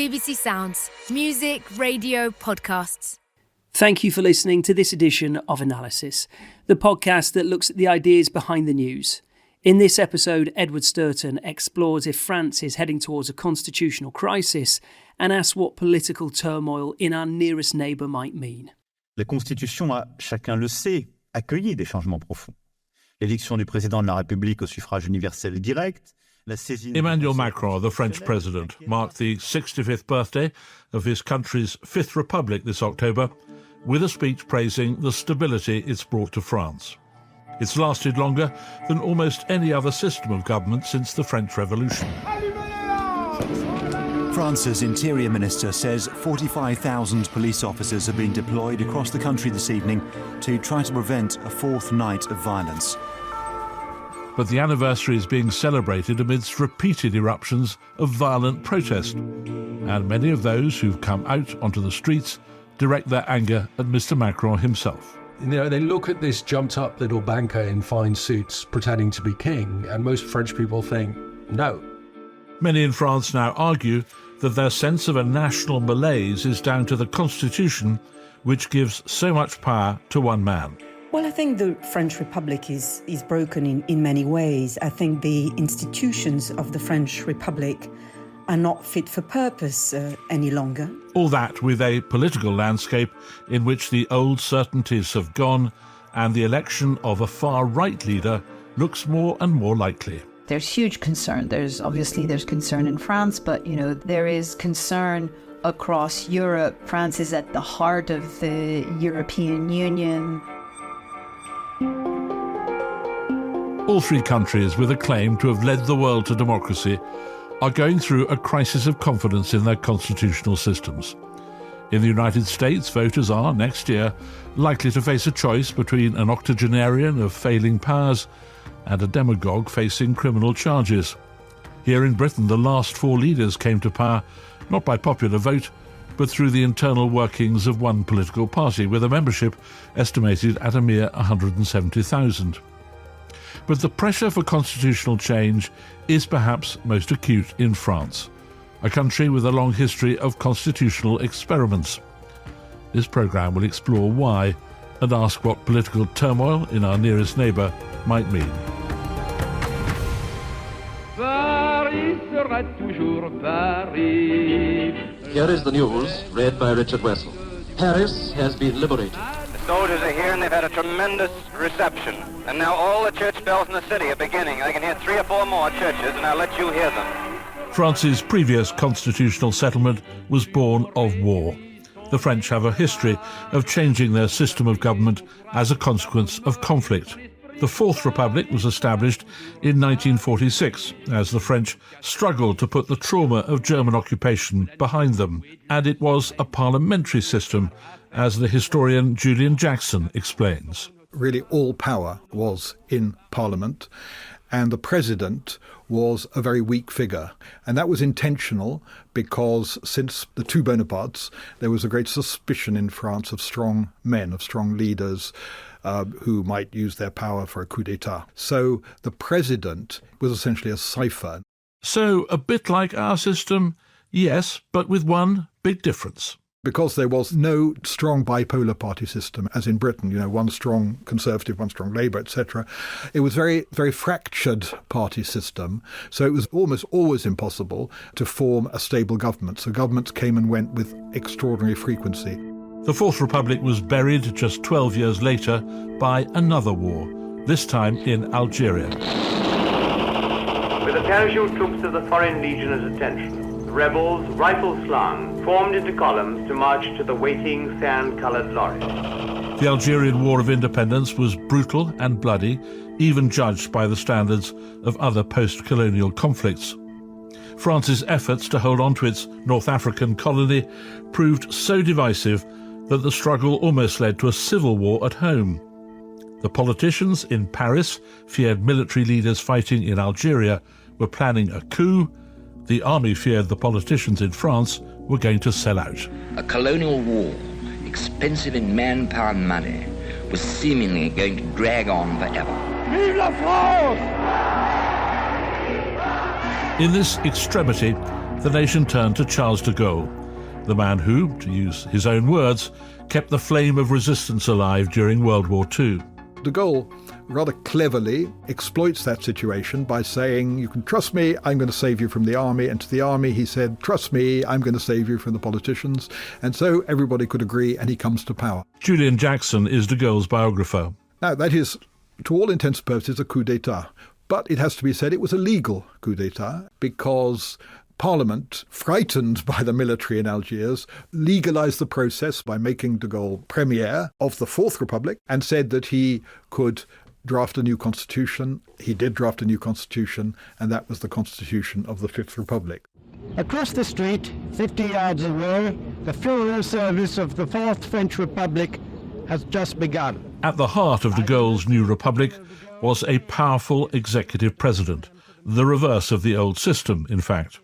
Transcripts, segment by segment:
BBC Sounds. Music, radio, podcasts. Thank you for listening to this edition of Analysis, the podcast that looks at the ideas behind the news. In this episode, Edward Stourton explores if France is heading towards a constitutional crisis and asks what political turmoil in our nearest neighbour might mean. La Constitution a, chacun le sait, accueilli des changements profonds. L'élection du président de la République au suffrage universel direct. Emmanuel Macron, the French president, marked the 65th birthday of his country's Fifth Republic this October with a speech praising the stability it's brought to France. It's lasted longer than almost any other system of government since the French Revolution. France's Interior Minister says 45,000 police officers have been deployed across the country this evening to try to prevent a fourth night of violence. But the anniversary is being celebrated amidst repeated eruptions of violent protest. And many of those who've come out onto the streets direct their anger at Mr. Macron himself. You know, they look at this jumped-up little banker in fine suits pretending to be king, and most French people think, no. Many in France now argue that their sense of a national malaise is down to the Constitution, which gives so much power to one man. Well, I think the French Republic is broken in many ways. I think the institutions of the French Republic are not fit for purpose any longer. All that with a political landscape in which the old certainties have gone and the election of a far-right leader looks more and more likely. There's huge concern. There's concern in France, but, you know, there is concern across Europe. France is at the heart of the European Union. All three countries with a claim to have led the world to democracy are going through a crisis of confidence in their constitutional systems. In the United States, voters are, next year, likely to face a choice between an octogenarian of failing powers and a demagogue facing criminal charges. Here in Britain, the last four leaders came to power not by popular vote, but through the internal workings of one political party, with a membership estimated at a mere 170,000. But the pressure for constitutional change is perhaps most acute in France, a country with a long history of constitutional experiments. This programme will explore why and ask what political turmoil in our nearest neighbour might mean. Paris sera toujours Paris. Here is the news, read by Richard Wessel. Paris has been liberated. The soldiers are here and they've had a tremendous reception. And now all the church bells in the city are beginning. I can hear 3 or 4 more churches, and I'll let you hear them. France's previous constitutional settlement was born of war. The French have a history of changing their system of government as a consequence of conflict. The Fourth Republic was established in 1946 as the French struggled to put the trauma of German occupation behind them. And it was a parliamentary system, as the historian Julian Jackson explains. Really all power was in Parliament, and the president was a very weak figure. And that was intentional because since the two Bonapartes, there was a great suspicion in France of strong men, of strong leaders who might use their power for a coup d'etat. So the president was essentially a cipher. So a bit like our system, yes, but with one big difference. Because there was no strong bipolar party system, as in Britain, you know, one strong Conservative, one strong Labour, etc. It was very, very fractured party system. So it was almost always impossible to form a stable government. So governments came and went with extraordinary frequency. The Fourth Republic was buried just 12 years later by another war, this time in Algeria. With the parachute troops of the Foreign Legion's attention, rebels, rifles slung, formed into columns to march to the waiting sand-coloured lorries. The Algerian War of Independence was brutal and bloody, even judged by the standards of other post-colonial conflicts. France's efforts to hold on to its North African colony proved so divisive that the struggle almost led to a civil war at home. The politicians in Paris feared military leaders fighting in Algeria were planning a coup. The army feared the politicians in France were going to sell out. A colonial war, expensive in manpower and money, was seemingly going to drag on forever. Vive la France! In this extremity, the nation turned to Charles de Gaulle, the man who, to use his own words, kept the flame of resistance alive during World War II. De Gaulle rather cleverly exploits that situation by saying, you can trust me, I'm going to save you from the army. And to the army he said, trust me, I'm going to save you from the politicians. And so everybody could agree, and he comes to power. Julian Jackson is de Gaulle's biographer. Now, that is, to all intents and purposes, a coup d'etat. But it has to be said it was a legal coup d'etat because Parliament, frightened by the military in Algiers, legalised the process by making de Gaulle premier of the Fourth Republic and said that he could draft a new constitution. He did draft a new constitution, and that was the constitution of the Fifth Republic. Across the street, 50 yards away, the funeral service of the Fourth French Republic has just begun. At the heart of de Gaulle's new republic was a powerful executive president, the reverse of the old system, in fact.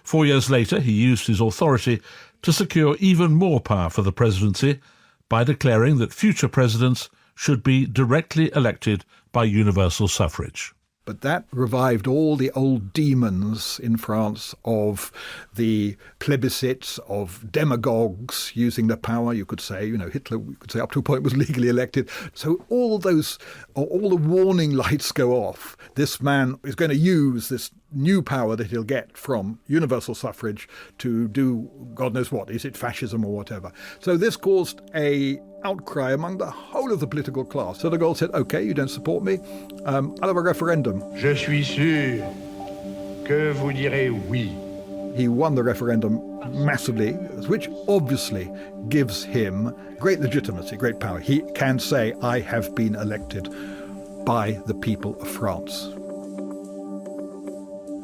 4 years later, he used his authority to secure even more power for the presidency by declaring that future presidents should be directly elected by universal suffrage. But that revived all the old demons in France of the plebiscites, of demagogues using their power. You could say, Hitler, you could say up to a point was legally elected. So all the warning lights go off. This man is going to use this new power that he'll get from universal suffrage to do God knows what. Is it fascism or whatever? So this caused a outcry among the whole of the political class. So de Gaulle said, OK, you don't support me, I'll have a referendum. Je suis sûr que vous direz oui. He won the referendum massively, which obviously gives him great legitimacy, great power. He can say, I have been elected by the people of France.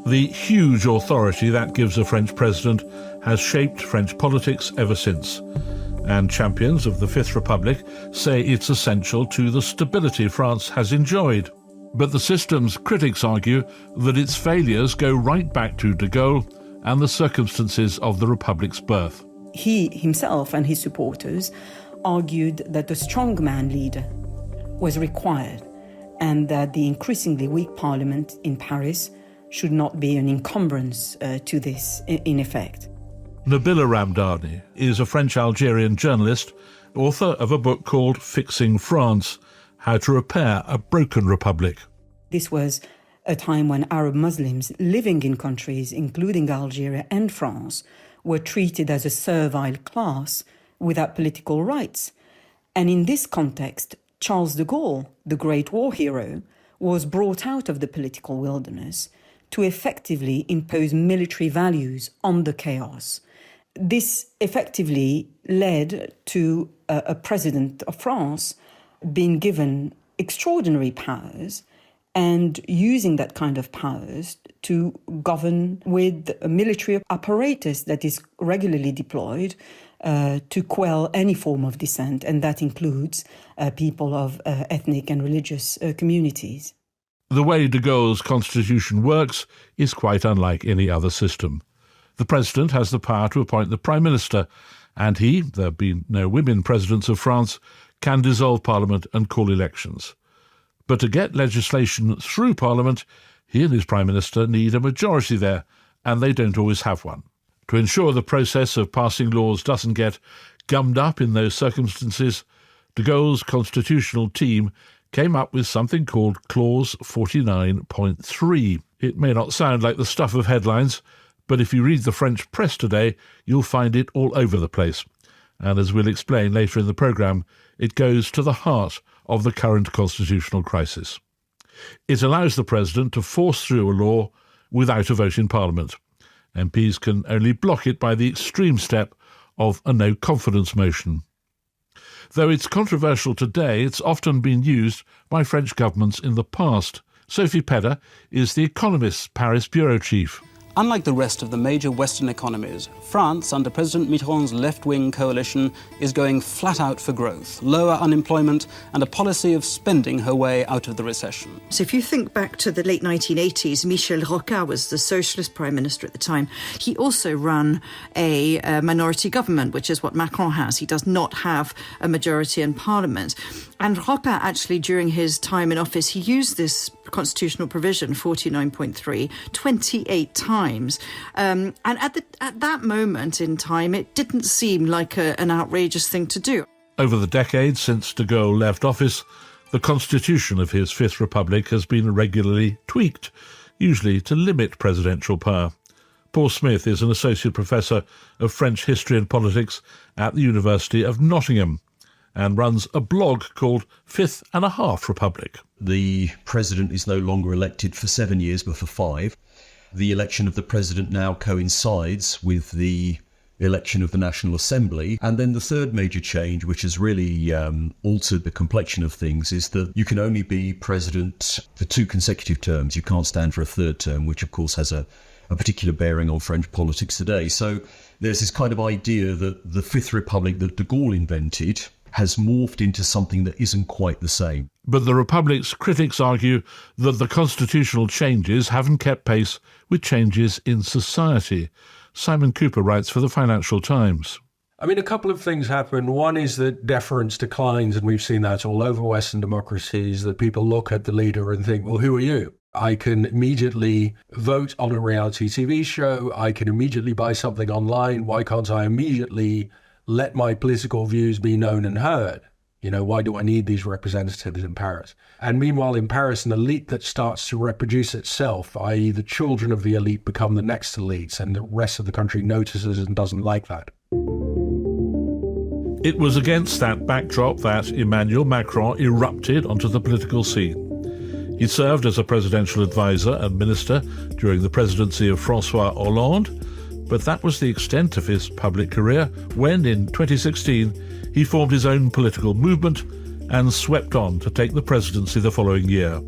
The huge authority that gives a French president has shaped French politics ever since. And champions of the Fifth Republic say it's essential to the stability France has enjoyed. But the system's critics argue that its failures go right back to de Gaulle and the circumstances of the Republic's birth. He himself and his supporters argued that a strongman leader was required and that the increasingly weak parliament in Paris should not be an encumbrance to this, in effect. Nabila Ramdani is a French-Algerian journalist, author of a book called Fixing France, How to Repair a Broken Republic. This was a time when Arab Muslims living in countries, including Algeria and France, were treated as a servile class without political rights. And in this context, Charles de Gaulle, the great war hero, was brought out of the political wilderness to effectively impose military values on the chaos. This effectively led to a president of France being given extraordinary powers and using that kind of powers to govern with a military apparatus that is regularly deployed to quell any form of dissent, and that includes people of ethnic and religious communities. The way de Gaulle's constitution works is quite unlike any other system. The president has the power to appoint the prime minister, and he, there have been no women presidents of France, can dissolve parliament and call elections. But to get legislation through parliament, he and his prime minister need a majority there, and they don't always have one. To ensure the process of passing laws doesn't get gummed up in those circumstances, de Gaulle's constitutional team came up with something called Clause 49.3. It may not sound like the stuff of headlines, but if you read the French press today, you'll find it all over the place. And as we'll explain later in the programme, it goes to the heart of the current constitutional crisis. It allows the president to force through a law without a vote in Parliament. MPs can only block it by the extreme step of a no-confidence motion. Though it's controversial today, it's often been used by French governments in the past. Sophie Pedder is The Economist's Paris bureau chief. Unlike the rest of the major Western economies, France, under President Mitterrand's left-wing coalition, is going flat out for growth, lower unemployment, and a policy of spending her way out of the recession. So if you think back to the late 1980s, Michel Rocard was the socialist prime minister at the time. He also ran a minority government, which is what Macron has. He does not have a majority in parliament. And Rocca, actually, during his time in office, he used this constitutional provision, 49.3, 28 times. And at that moment in time, it didn't seem like an outrageous thing to do. Over the decades since de Gaulle left office, the constitution of his Fifth Republic has been regularly tweaked, usually to limit presidential power. Paul Smith is an associate professor of French history and politics at the University of Nottingham and runs a blog called Fifth and a Half Republic. The president is no longer elected for 7 years, but for 5. The election of the president now coincides with the election of the National Assembly. And then the third major change, which has really altered the complexion of things, is that you can only be president for 2 consecutive terms. You can't stand for a third term, which of course has a particular bearing on French politics today. So there's this kind of idea that the Fifth Republic that de Gaulle invented has morphed into something that isn't quite the same. But the Republic's critics argue that the constitutional changes haven't kept pace with changes in society. Simon Cooper writes for the Financial Times. I mean, a couple of things happen. One is that deference declines, and we've seen that all over Western democracies, that people look at the leader and think, well, who are you? I can immediately vote on a reality TV show. I can immediately buy something online. Why can't I immediately let my political views be known and heard? You know, why do I need these representatives in Paris? And meanwhile, in Paris, an elite that starts to reproduce itself, i.e. the children of the elite become the next elites, and the rest of the country notices and doesn't like that. It was against that backdrop that Emmanuel Macron erupted onto the political scene. He served as a presidential advisor and minister during the presidency of François Hollande, but that was the extent of his public career when, in 2016, he formed his own political movement and swept on to take the presidency the following year.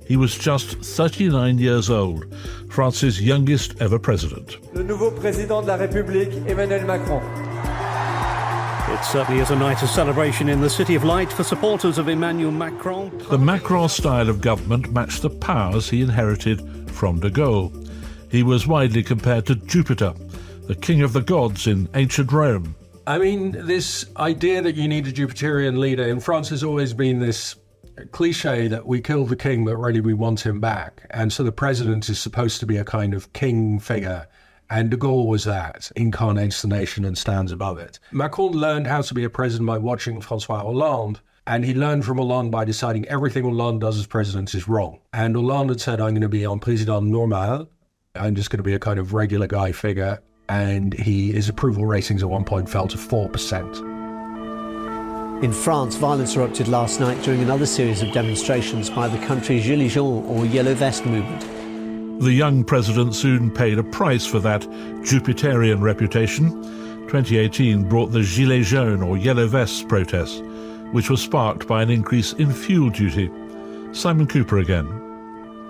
He was just 39 years old, France's youngest ever president. Le nouveau président de la République, Emmanuel Macron. It certainly is a night of celebration in the City of Light for supporters of Emmanuel Macron. The Macron style of government matched the powers he inherited from de Gaulle. He was widely compared to Jupiter, the king of the gods in ancient Rome. I mean, this idea that you need a Jupiterian leader in France has always been this cliche that we kill the king, but really we want him back. And so the president is supposed to be a kind of king figure. And de Gaulle was that, incarnates the nation and stands above it. Macron learned how to be a president by watching François Hollande, and he learned from Hollande by deciding everything Hollande does as president is wrong. And Hollande had said, I'm going to be un président normal, I'm just going to be a kind of regular guy figure, and his approval ratings at one point fell to 4%. In France, violence erupted last night during another series of demonstrations by the country's Gilets jaunes or Yellow Vest movement. The young president soon paid a price for that Jupiterian reputation. 2018 brought the Gilets jaunes or Yellow Vests protests, which was sparked by an increase in fuel duty. Simon Cooper again.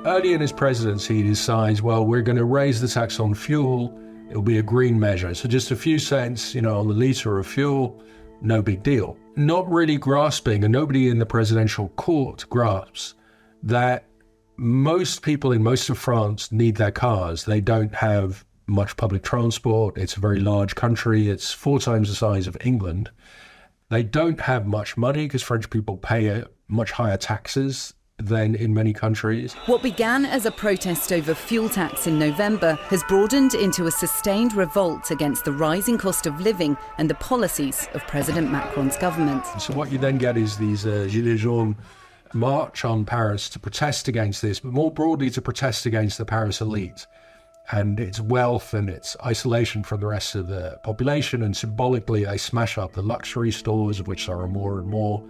Early in his presidency, he decides, well, we're going to raise the tax on fuel. It'll be a green measure. So just a few cents, on the litre of fuel, no big deal. Not really grasping, and nobody in the presidential court grasps, that most people in most of France need their cars. They don't have much public transport. It's a very large country. It's 4 times the size of England. They don't have much money because French people pay much higher taxes than in many countries. What began as a protest over fuel tax in November has broadened into a sustained revolt against the rising cost of living and the policies of President Macron's government. So what you then get is these Gilets jaunes march on Paris to protest against this, but more broadly to protest against the Paris elite and its wealth and its isolation from the rest of the population. And symbolically, they smash up the luxury stores, of which there are more and more,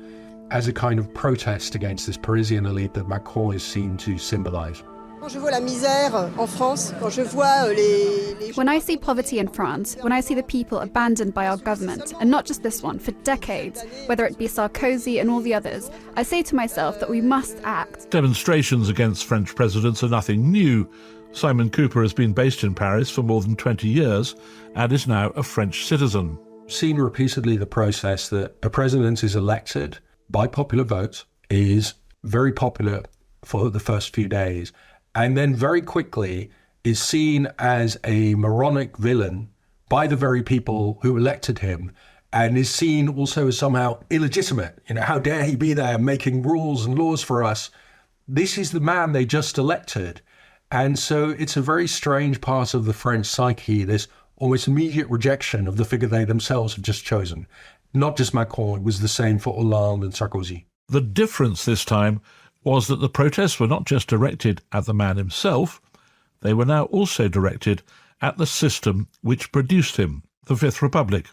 as a kind of protest against this Parisian elite that Macron is seen to symbolize. When I see poverty in France, when I see the people abandoned by our government, and not just this one, for decades, whether it be Sarkozy and all the others, I say to myself that we must act. Demonstrations against French presidents are nothing new. Simon Cooper has been based in Paris for more than 20 years and is now a French citizen. Seen repeatedly the process that a president is elected by popular vote, is very popular for the first few days, and then very quickly is seen as a moronic villain by the very people who elected him, and is seen also as somehow illegitimate. How dare he be there making rules and laws for us? This is the man they just elected. And so it's a very strange part of the French psyche, this almost immediate rejection of the figure they themselves have just chosen. Not just Macron, it was the same for Hollande and Sarkozy. The difference this time was that the protests were not just directed at the man himself, they were now also directed at the system which produced him, the Fifth Republic.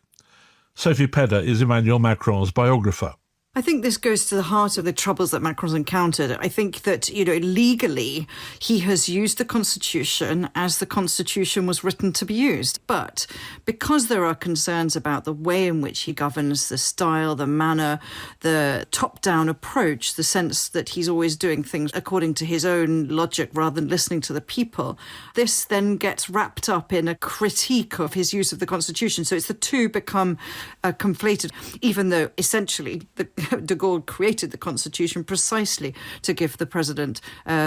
Sophie Pedder is Emmanuel Macron's biographer. I think this goes to the heart of the troubles that Macron's encountered. I think that, legally, he has used the Constitution as the Constitution was written to be used. But because there are concerns about the way in which he governs, the style, the manner, the top-down approach, the sense that he's always doing things according to his own logic rather than listening to the people, this then gets wrapped up in a critique of his use of the Constitution. So it's the two become conflated, even though essentially de Gaulle created the Constitution precisely to give the president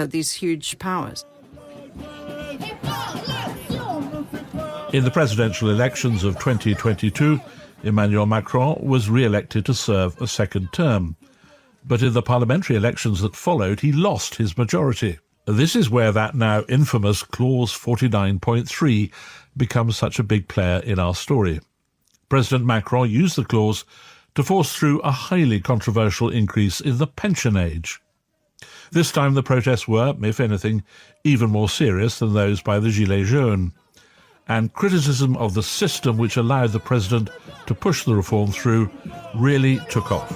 these huge powers. In the presidential elections of 2022, Emmanuel Macron was re-elected to serve a second term. But in the parliamentary elections that followed, he lost his majority. This is where that now infamous Clause 49.3 becomes such a big player in our story. President Macron used the clause to force through a highly controversial increase in the pension age. This time the protests were, if anything, even more serious than those by the Gilets jaunes, and criticism of the system which allowed the president to push the reform through really took off.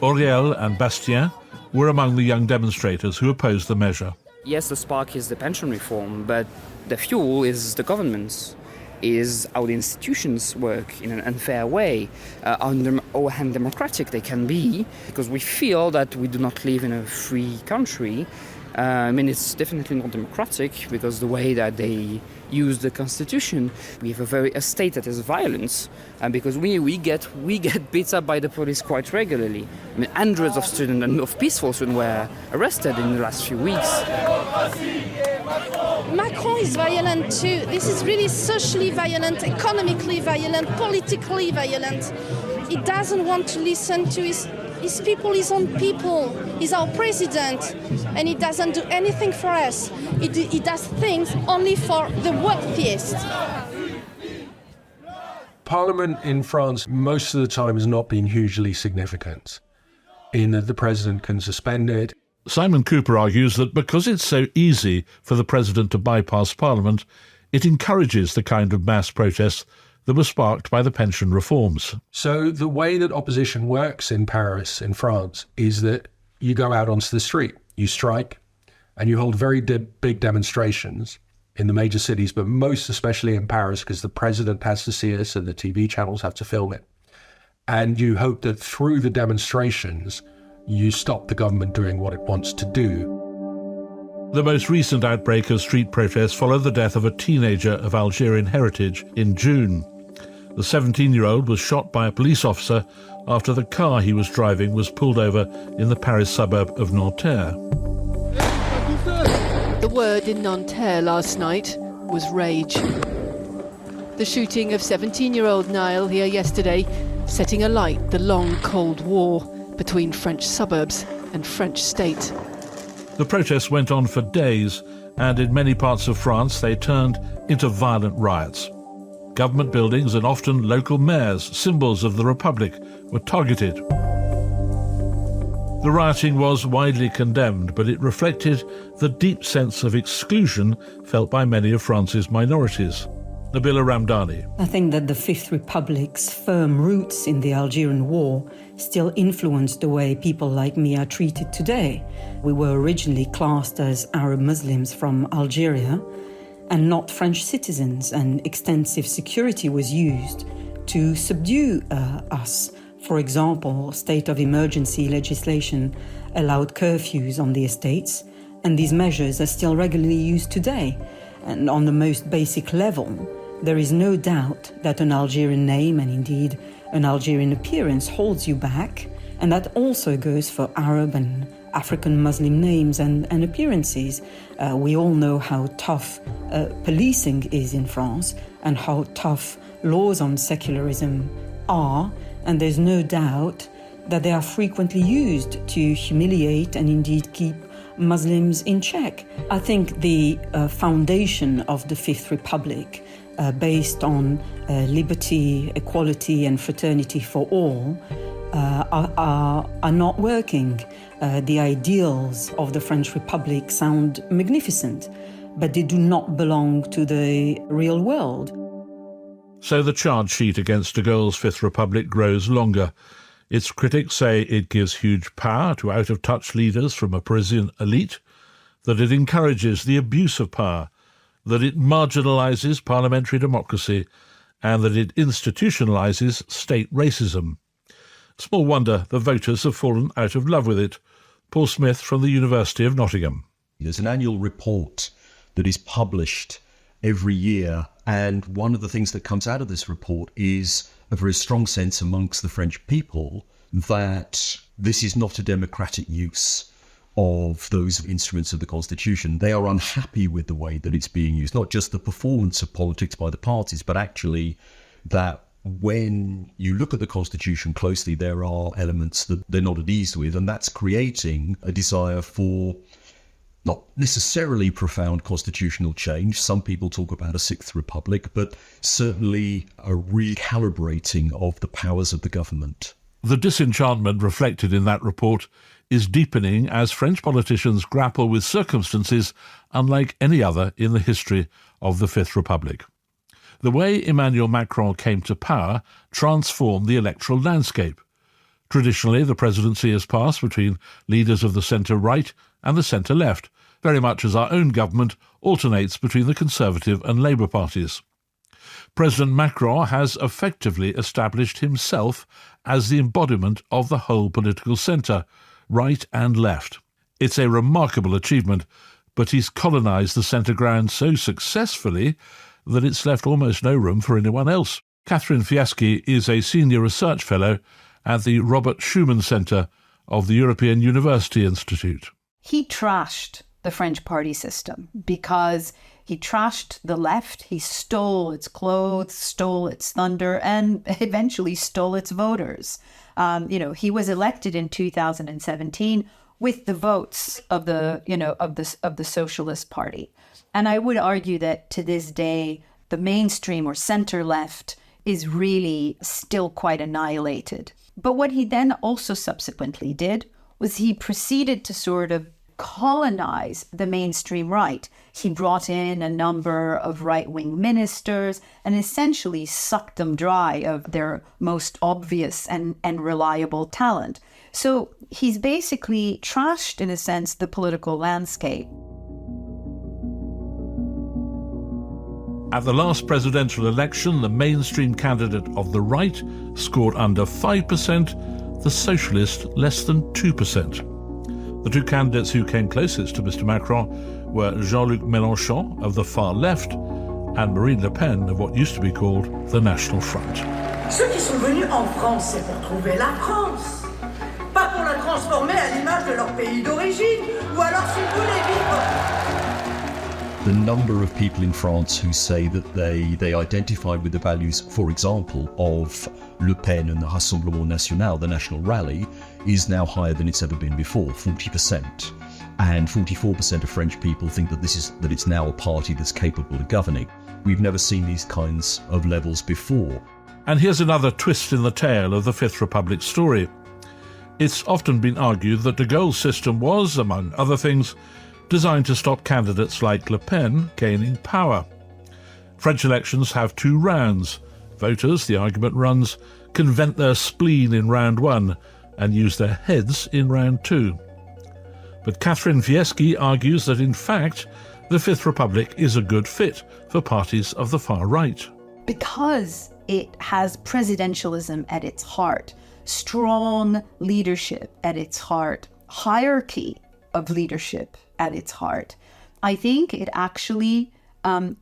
Auriel and Bastien were among the young demonstrators who opposed the measure. Yes, the spark is the pension reform, but the fuel is the governments. Is how the institutions work in an unfair way, how undemocratic they can be, because we feel that we do not live in a free country. It's definitely not democratic because the way that they use the constitution, we have a state that is violence, and because we get beat up by the police quite regularly. Hundreds of students and of peaceful students were arrested in the last few weeks. Macron is violent too. This is really socially violent, economically violent, politically violent. He doesn't want to listen to his people, his own people. He's our president, and he doesn't do anything for us. He does things only for the wealthiest. Parliament in France most of the time has not been hugely significant, in that the president can suspend it. Simon Cooper argues that because it's so easy for the president to bypass Parliament, it encourages the kind of mass protests that were sparked by the pension reforms. So the way that opposition works in Paris, in France, is that you go out onto the street, you strike, and you hold very big demonstrations in the major cities, but most especially in Paris, because the president has to see us and the TV channels have to film it. And you hope that through the demonstrations, you stop the government doing what it wants to do. The most recent outbreak of street protests followed the death of a teenager of Algerian heritage in June. The 17-year-old was shot by a police officer after the car he was driving was pulled over in the Paris suburb of Nanterre. The word in Nanterre last night was rage. The shooting of 17-year-old Niall here yesterday, setting alight the long Cold War between French suburbs and French state. The protests went on for days, and in many parts of France they turned into violent riots. Government buildings and often local mayors, symbols of the Republic, were targeted. The rioting was widely condemned, but it reflected the deep sense of exclusion felt by many of France's minorities. Nabila Ramdani. I think that the Fifth Republic's firm roots in the Algerian War still influence the way people like me are treated today. We were originally classed as Arab Muslims from Algeria and not French citizens, and extensive security was used to subdue us. For example, state of emergency legislation allowed curfews on the estates, and these measures are still regularly used today. And on the most basic level, there is no doubt that an Algerian name and indeed an Algerian appearance holds you back, and that also goes for Arab and African Muslim names and appearances. We all know how tough policing is in France and how tough laws on secularism are, and there's no doubt that they are frequently used to humiliate and indeed keep Muslims in check. I think the foundation of the Fifth Republic, based on liberty, equality and fraternity for all, are not working. The ideals of the French Republic sound magnificent, but they do not belong to the real world. So the charge sheet against de Gaulle's Fifth Republic grows longer. Its critics say it gives huge power to out-of-touch leaders from a Parisian elite, that it encourages the abuse of power, that it marginalises parliamentary democracy, and that it institutionalises state racism. Small wonder the voters have fallen out of love with it. Paul Smith from the University of Nottingham. There's an annual report that is published every year, and one of the things that comes out of this report is a very strong sense amongst the French people that this is not a democratic use of those instruments of the Constitution. They are unhappy with the way that it's being used, not just the performance of politics by the parties, but actually that when you look at the Constitution closely, there are elements that they're not at ease with, and that's creating a desire for not necessarily profound constitutional change. Some people talk about a Sixth Republic, but certainly a recalibrating of the powers of the government. The disenchantment reflected in that report is deepening as French politicians grapple with circumstances unlike any other in the history of the Fifth Republic. The way Emmanuel Macron came to power transformed the electoral landscape. Traditionally, the presidency has passed between leaders of the centre-right and the centre-left, very much as our own government alternates between the Conservative and Labour parties. President Macron has effectively established himself as the embodiment of the whole political centre, right and left. It's a remarkable achievement, but he's colonised the centre ground so successfully that it's left almost no room for anyone else. Catherine Fieschi is a senior research fellow at the Robert Schuman Centre of the European University Institute. He trashed the French party system because he trashed the left. He stole its clothes, stole its thunder, and eventually stole its voters. He was elected in 2017 with the votes of the Socialist Party. And I would argue that to this day, the mainstream or center-left is really still quite annihilated. But what he then also subsequently did was he proceeded to sort of colonize the mainstream right. He brought in a number of right-wing ministers and essentially sucked them dry of their most obvious and reliable talent. So he's basically trashed, in a sense, the political landscape. At the last presidential election, the mainstream candidate of the right scored under 5%, the socialist less than 2%. The two candidates who came closest to Mr. Macron were Jean-Luc Mélenchon of the far left and Marine Le Pen of what used to be called the National Front. Ceux qui sont venus en France, c'est pour trouver la France, pas pour la transformer à l'image de leur pays d'origine, ou alors si vous voulez vivre. The number of people in France who say that they identify with the values, for example, of Le Pen and the Rassemblement National, the National Rally, is now higher than it's ever been before, 40%. And 44% of French people think that it's now a party that's capable of governing. We've never seen these kinds of levels before. And here's another twist in the tale of the Fifth Republic story. It's often been argued that de Gaulle's system was, among other things, designed to stop candidates like Le Pen gaining power. French elections have 2 rounds. Voters, the argument runs, can vent their spleen in round 1 and use their heads in round 2. But Catherine Fieschi argues that, in fact, the Fifth Republic is a good fit for parties of the far right. Because it has presidentialism at its heart, strong leadership at its heart, hierarchy of leadership at its heart, I think it actually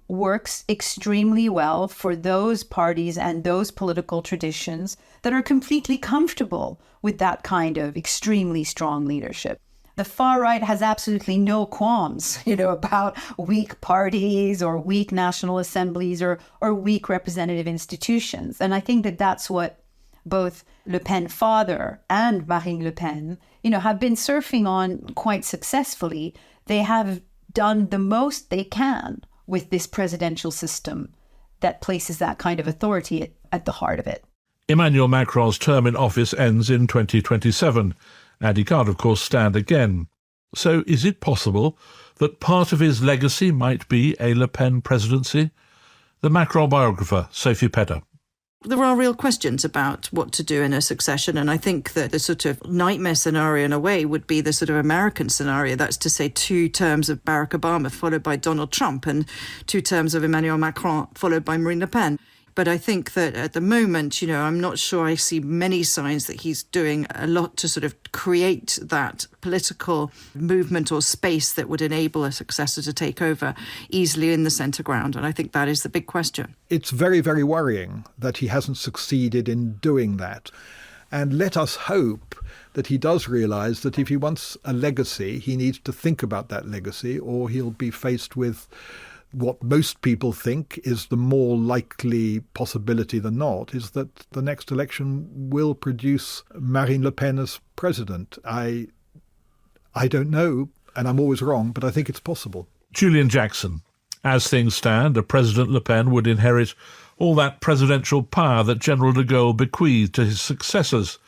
works extremely well for those parties and those political traditions that are completely comfortable with that kind of extremely strong leadership. The far right has absolutely no qualms, about weak parties or weak national assemblies or weak representative institutions. And I think that that's what both Le Pen father and Marine Le Pen, have been surfing on quite successfully. They have done the most they can with this presidential system that places that kind of authority at the heart of it. Emmanuel Macron's term in office ends in 2027, and he can't, of course, stand again. So is it possible that part of his legacy might be a Le Pen presidency? The Macron biographer, Sophie Pedder. There are real questions about what to do in a succession, and I think that the sort of nightmare scenario in a way would be the sort of American scenario. That's to say 2 terms of Barack Obama followed by Donald Trump and 2 terms of Emmanuel Macron followed by Marine Le Pen. But I think that at the moment, I'm not sure I see many signs that he's doing a lot to sort of create that political movement or space that would enable a successor to take over easily in the centre ground. And I think that is the big question. It's very, very worrying that he hasn't succeeded in doing that. And let us hope that he does realise that if he wants a legacy, he needs to think about that legacy, or he'll be faced with what most people think is the more likely possibility than not, is that the next election will produce Marine Le Pen as president. I don't know, and I'm always wrong, but I think it's possible. Julian Jackson. As things stand, a President Le Pen would inherit all that presidential power that General de Gaulle bequeathed to his successors.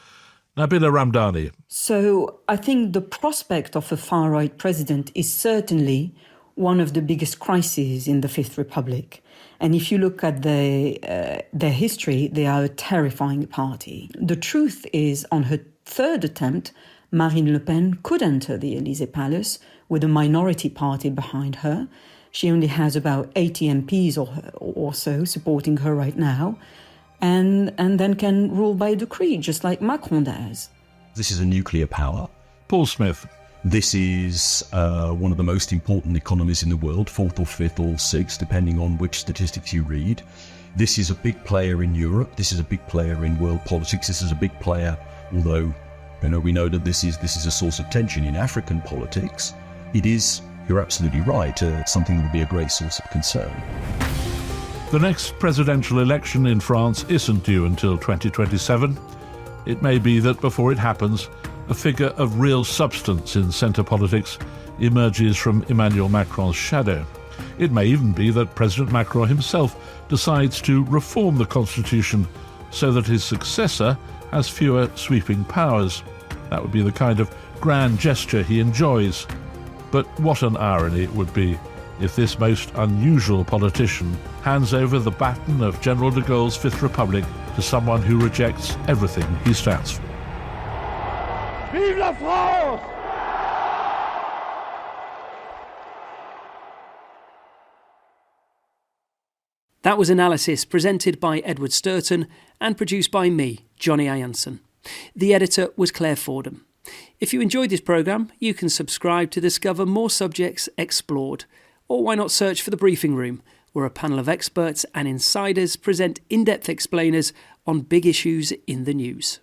Nabila Ramdani. So I think the prospect of a far-right president is certainly one of the biggest crises in the Fifth Republic. And if you look at their history, they are a terrifying party. The truth is, on her third attempt, Marine Le Pen could enter the Élysée Palace with a minority party behind her. She only has about 80 MPs or so supporting her right now, and then can rule by decree, just like Macron does. This is a nuclear power. Paul Smith. This is one of the most important economies in the world, 4th or 5th or 6th, depending on which statistics you read. This is a big player in Europe. This is a big player in world politics. This is a big player, although we know that this is a source of tension in African politics. It is, you're absolutely right, something that would be a great source of concern. The next presidential election in France isn't due until 2027. It may be that before it happens, a figure of real substance in centre politics emerges from Emmanuel Macron's shadow. It may even be that President Macron himself decides to reform the constitution so that his successor has fewer sweeping powers. That would be the kind of grand gesture he enjoys. But what an irony it would be if this most unusual politician hands over the baton of General de Gaulle's Fifth Republic to someone who rejects everything he stands for. Vive la France! That was Analysis, presented by Edward Stourton and produced by me, Johnny Ayanson. The editor was Claire Fordham. If you enjoyed this programme, you can subscribe to discover more subjects explored. Or why not search for The Briefing Room, where a panel of experts and insiders present in-depth explainers on big issues in the news.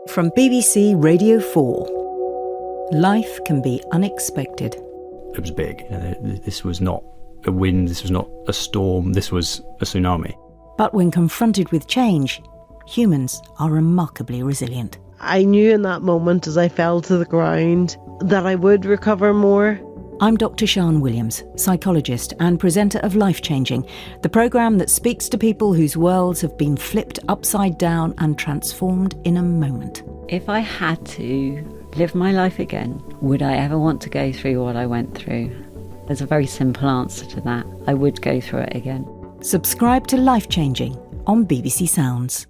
From BBC Radio 4, life can be unexpected. It was big. This was not a wind, this was not a storm, this was a tsunami. But when confronted with change, humans are remarkably resilient. I knew in that moment as I fell to the ground that I would recover more. I'm Dr. Sian Williams, psychologist and presenter of Life Changing, the programme that speaks to people whose worlds have been flipped upside down and transformed in a moment. If I had to live my life again, would I ever want to go through what I went through? There's a very simple answer to that. I would go through it again. Subscribe to Life Changing on BBC Sounds.